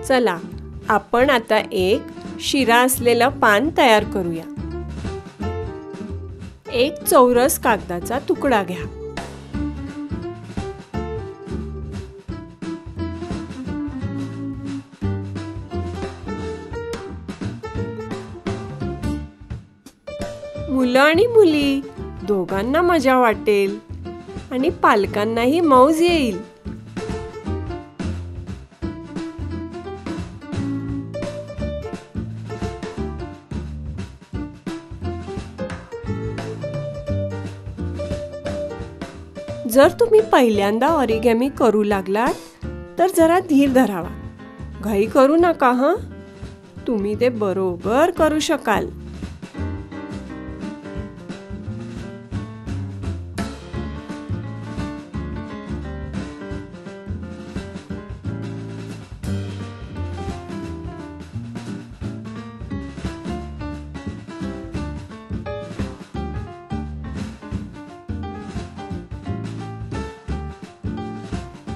चला आपण आता एक शिरा असलेला पान तयार करूया। एक चौरस कागदाचा तुकडा घ्या। मुलं आणि मुली दोघांना मजा वाटेल आणि पालकांनाही मौज येईल। जर तुम्ही पहिल्यांदा ऑरिगॅमी करू लागलात तर जरा धीर धरावा, घाई करू नका हं। तुम्ही ते बरोबर करू शकाल।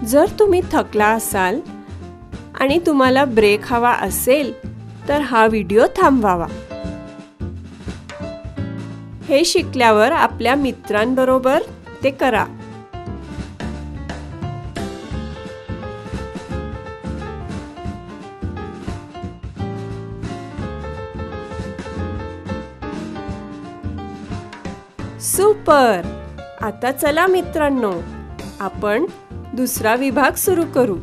जर तुम्ही थकला असाल आणि तुम्हाला ब्रेक हवा असेल तर हा व्हिडिओ थांबवावा। हे शिकल्यावर आपल्या मित्रांबरोबर ते करा। सुपर! आता चला मित्रांनो, आपण दुसरा विभाग सुरू करू।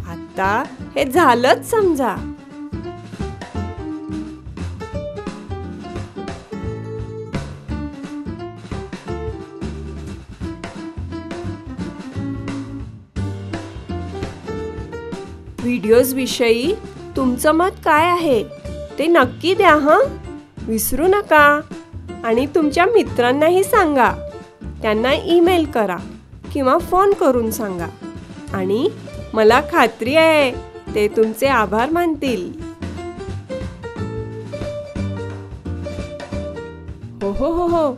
आता हे झालंच समजा। व्हिडिओज विषयी तुमचं मत काय आहे ते नक्की द्या हं, विसरू नका। आणि तुमच्या मित्रांनाही सांगा, त्यांना ईमेल करा किंवा फोन करून सांगा आणि मला खात्री आहे ते तुमचे आभार मानतील। हो हो हो हो,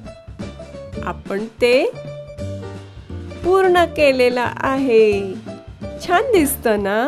आपण ते पूर्ण केलेलं आहे। छान दिसतं ना?